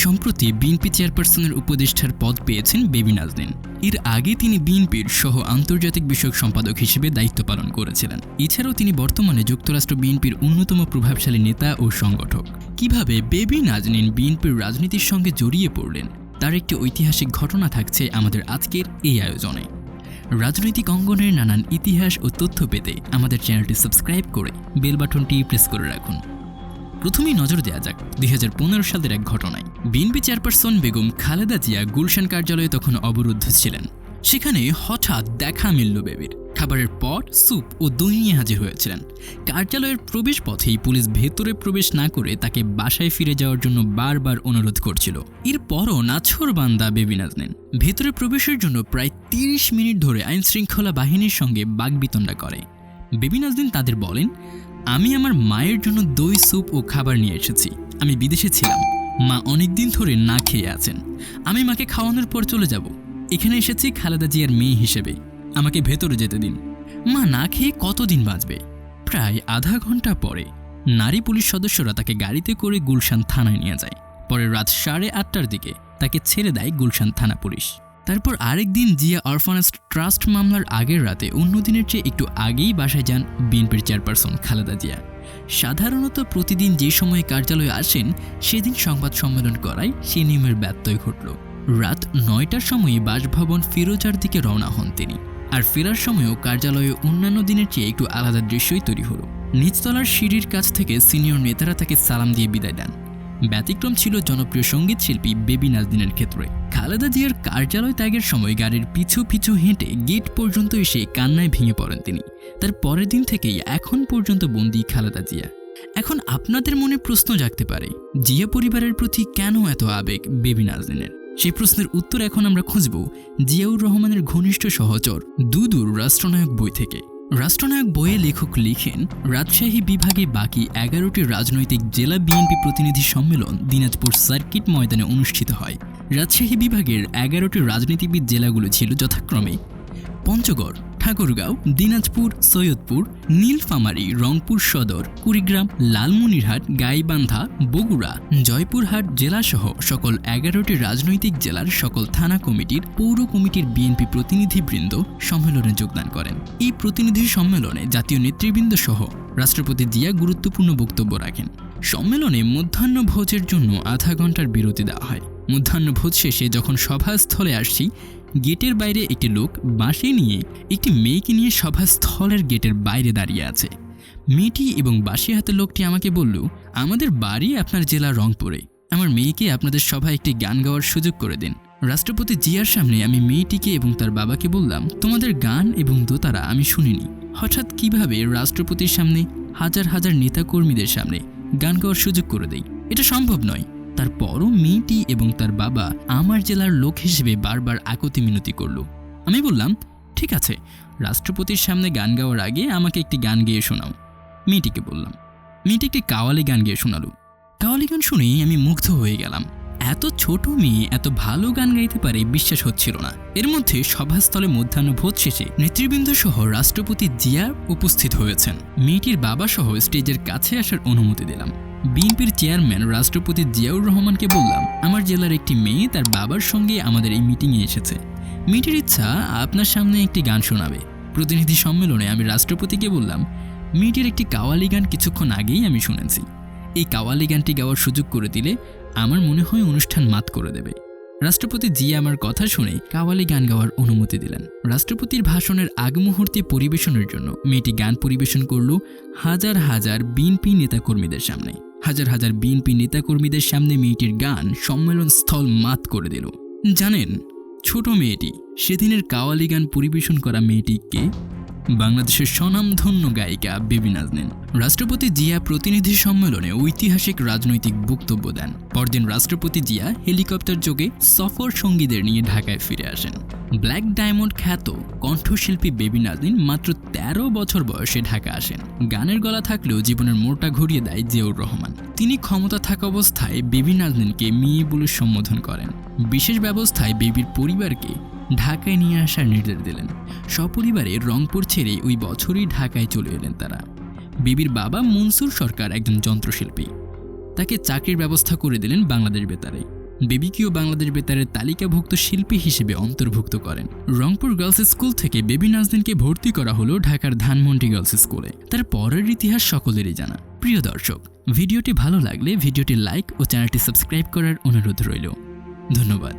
সম্প্রতি বিএনপি চেয়ারপারসনের উপদেষ্টার পদ পেয়েছেন বেবি নাজনীন। এর আগে তিনি বিএনপির সহ আন্তর্জাতিক বিষয়ক সম্পাদক হিসেবে দায়িত্ব পালন করেছিলেন। এছাড়াও তিনি বর্তমানে যুক্তরাষ্ট্র বিএনপির অন্যতম প্রভাবশালী নেতা ও সংগঠক। কিভাবে বেবি নাজনীন বিএনপির রাজনীতির সঙ্গে জড়িয়ে পড়লেন তার একটি ঐতিহাসিক ঘটনা থাকছে আমাদের আজকের এই আয়োজনে। রাজনৈতিক অঙ্গনের নানান ইতিহাস ও তথ্য পেতে আমাদের চ্যানেলটি সাবস্ক্রাইব করে বেল বাটনটি প্রেস করে রাখুন। প্রথমেই নজর দেওয়া যাক 2015 সালের এক ঘটনায়। বিএনপি চেয়ারপারসন বেগম খালেদা জিয়া গুলশান কার্যালয়ে তখন অবরুদ্ধ ছিলেন। সেখানে হঠাৎ দেখা মিলল বেবির। খাবারের পট, স্যুপ ও দই নিয়ে হাজির হয়েছিলেন। কার্যালয়ের প্রবেশ পথেই পুলিশ ভেতরে প্রবেশ না করে তাকে বাসায় ফিরে যাওয়ার জন্য বারবার অনুরোধ করছিল। এরপরও নাছোড়বান্দা বেবি নাজনীন ভেতরে প্রবেশের জন্য প্রায় 30 মিনিট ধরে আইন শৃঙ্খলা বাহিনীর সঙ্গে বাগবিতণ্ডা করে। বেবি নাজনীন তাদের বলেন, আমি আমার মায়ের জন্য দই, স্যুপ ও খাবার নিয়ে এসেছি। আমি বিদেশে ছিলাম, মা অনেকদিন ধরে না খেয়ে আছেন। আমি মাকে খাওয়ানোর পর চলে যাব। এখানে এসেছি খালেদা জিয়ার মেয়ে হিসেবে, আমাকে ভেতরে যেতে দিন। মা না খেয়ে কতদিন বাঁচবে? প্রায় আধা ঘন্টা পরে নারী পুলিশ সদস্যরা তাকে গাড়িতে করে গুলশান থানায় নিয়ে যায়। পরে রাত 8:30টার দিকে তাকে ছেড়ে দেয় গুলশান থানা পুলিশ। তারপর আরেকদিন জিয়া অরফানেজ ট্রাস্ট মামলার আগের রাতে অন্য দিনের চেয়ে একটু আগেই বাসায় যান বিএনপির চেয়ারপারসন খালেদা জিয়া। সাধারণত প্রতিদিন যে সময়ে কার্যালয়ে আসেন সেদিন সংবাদ সম্মেলন করায় সে নিয়মের ব্যত্যয় ঘটল। রাত 9টার সময়ে বাসভবন ফিরোজার দিকে রওনা হন তিনি। আর ফেরার সময়ও কার্যালয়ে অন্যান্য দিনের চেয়ে একটু আলাদা দৃশ্যই তৈরি হলো। নিচতলার সিঁড়ির কাছ থেকে সিনিয়র নেতারা তাকে সালাম দিয়ে বিদায় দেন। ব্যতিক্রম ছিল জনপ্রিয় সঙ্গীত শিল্পী বেবি নাজনীনের ক্ষেত্রে। খালেদা জিয়ার কার্যালয় ত্যাগের সময় গাড়ির পিছু পিছু হেঁটে গেট পর্যন্ত এসে কান্নায় ভেঙে পড়েন তিনি। তার পরের দিন থেকেই এখন পর্যন্ত বন্দী খালেদা জিয়া। এখন আপনাদের মনে প্রশ্ন জাগতে পারে, জিয়া পরিবারের প্রতি কেন এত আবেগ বেবি নাজনীনের? সেই প্রশ্নের উত্তর এখন আমরা খুঁজব জিয়াউর রহমানের ঘনিষ্ঠ সহচর দুদুর রাষ্ট্রনায়ক বই থেকে। রাষ্ট্রনায়ক বইয়ে লেখক লিখেন, রাজশাহী বিভাগে বাকি 11টি রাজনৈতিক জেলা বিএনপি প্রতিনিধি সম্মেলন দিনাজপুর সার্কিট ময়দানে অনুষ্ঠিত হয়। রাজশাহী বিভাগের 11টি রাজনীতিবিদ জেলাগুলো ছিল যথাক্রমে পঞ্চগড়, ঠাকুরগাঁও, দিনাজপুর, সৈয়দপুর, নীলফামারী, রংপুর সদর, কুড়িগ্রাম, লালমনিরহাট, গাইবান্ধা, বগুড়া, জয়পুরহাট জেলাসহ সকল 11টি রাজনৈতিক জেলার সকল থানা কমিটির, পৌর কমিটির বিএনপি প্রতিনিধিবৃন্দ সম্মেলনে যোগদান করেন। এই প্রতিনিধি সম্মেলনে জাতীয় নেতৃবৃন্দ সহ রাষ্ট্রপতি জিয়া গুরুত্বপূর্ণ বক্তব্য রাখেন। সম্মেলনে মধ্যাহ্নভোজের জন্য আধা ঘন্টার বিরতি দেওয়া হয়। মধ্যাহ্নভোজ শেষে যখন সভাস্থলে আসছি, গেটের বাইরে একটি লোক বাঁশি নিয়ে একটি মেয়েকে নিয়ে সভাস্থলের গেটের বাইরে দাঁড়িয়ে আছে। মেয়েটি এবং বাঁশি হাতে লোকটি আমাকে বলল, আমাদের বাড়ি আপনার জেলা রংপুরে, আমার মেয়েকে আপনাদের সভায় একটি গান গাওয়ার সুযোগ করে দিন। রাষ্ট্রপতি জিয়ার সামনে আমি মেয়েটিকে এবং তার বাবাকে বললাম, তোমাদের গান এবং দোতারা আমি শুনিনি। হঠাৎ কিভাবে রাষ্ট্রপতির সামনে হাজার হাজার নেতাকর্মীদের সামনে গান গাওয়ার সুযোগ করে দেই? এটা সম্ভব নয়। তারপরও মেয়েটি এবং তার বাবা আমার জেলার লোক হিসেবে বারবার আকুতি মিনতি করল। আমি বললাম, ঠিক আছে, রাষ্ট্রপতির সামনে গান গাওয়ার আগে আমাকে একটি গান গেয়ে শোনাও। মেয়েটিকে বললাম। মেয়েটি একটি কাওয়ালি গান গেয়ে শোনালো। কাওয়ালি গান শুনেই আমি মুগ্ধ হয়ে গেলাম। এত ছোট মেয়ে এত ভালো গান গাইতে পারে বিশ্বাস হচ্ছিল না। এর মধ্যে সভাস্থলে মধ্যাহ্নভোজ শেষে নেতৃবৃন্দ সহ রাষ্ট্রপতি জিয়া উপস্থিত হয়েছেন। মেয়েটির বাবা সহ স্টেজের কাছে আসার অনুমতি দিলাম। বিএনপির চেয়ারম্যান রাষ্ট্রপতি জিয়াউর রহমানকে বললাম, আমার জেলার একটি মেয়ে তার বাবার সঙ্গে আমাদের এই মিটিংয়ে এসেছে। মেয়েটির ইচ্ছা আপনার সামনে একটি গান শোনাবে। প্রতিনিধি সম্মেলনে আমি রাষ্ট্রপতিকে বললাম, মেয়েটির একটি কাওয়ালি গান কিছুক্ষণ আগেই আমি শুনেছি। এই কাওয়ালি গানটি গাওয়ার সুযোগ করে দিলে আমার মনে হয় অনুষ্ঠান মাত করে দেবে। রাষ্ট্রপতি জিয়া আমার কথা শুনে কাওয়ালি গান গাওয়ার অনুমতি দিলেন। রাষ্ট্রপতির ভাষণের আগ মুহূর্তে পরিবেশনের জন্য মেয়েটি গান পরিবেশন করল হাজার হাজার বিএনপি নেতাকর্মীদের সামনে। হাজার হাজার বিএনপি নেতাকর্মীদের সামনে মেয়েটির গান সম্মেলন স্থল মাত করে দিল। জানেন, ছোট মেয়েটি, সেদিনের কাওয়ালি গান পরিবেশন করা মেয়েটি কে? বাংলাদেশের স্বনামধন্য গায়িকা বেবি নাজনীন। রাষ্ট্রপতি জিয়া প্রতিনিধি সম্মেলনে ঐতিহাসিক রাজনৈতিক বক্তব্য দেন। পরদিন রাষ্ট্রপতি জিয়া হেলিকপ্টার যোগে সফর সঙ্গীদের নিয়ে ঢাকায় ফিরে আসেন। ব্ল্যাক ডায়মন্ড খ্যাত কণ্ঠশিল্পী বেবি নাজনীন মাত্র 13 বছর বয়সে ঢাকা আসেন। গানের গলা থাকলেও জীবনের মোড়টা ঘুরিয়ে দেয় জিয়াউর রহমান। তিনি ক্ষমতা থাকা অবস্থায় বেবি নাজনীনকে মেয়ে বলে সম্বোধন করেন। বিশেষ ব্যবস্থায় বেবির পরিবারকে ঢাকায় নিয়ে আসার নির্দেশ দিলেন। সপরিবারে রংপুর ছেড়ে ওই বছরই ঢাকায় চলে এলেন তারা। বেবির বাবা মনসুর সরকার একজন যন্ত্রশিল্পী। তাকে চাকরির ব্যবস্থা করে দিলেন বাংলাদেশ বেতারে। বেবিকেও বাংলাদেশ বেতারের তালিকাভুক্ত শিল্পী হিসেবে অন্তর্ভুক্ত করেন। রংপুর গার্লস স্কুল থেকে বেবি নাজনীনকে ভর্তি করা হলো ঢাকার ধানমন্ডি গার্লস স্কুলে। তার পরের ইতিহাস সকলেরই জানা। প্রিয় দর্শক, ভিডিওটি ভালো লাগলে ভিডিওটি লাইক ও চ্যানেলটি সাবস্ক্রাইব করার অনুরোধ রইল। ধন্যবাদ।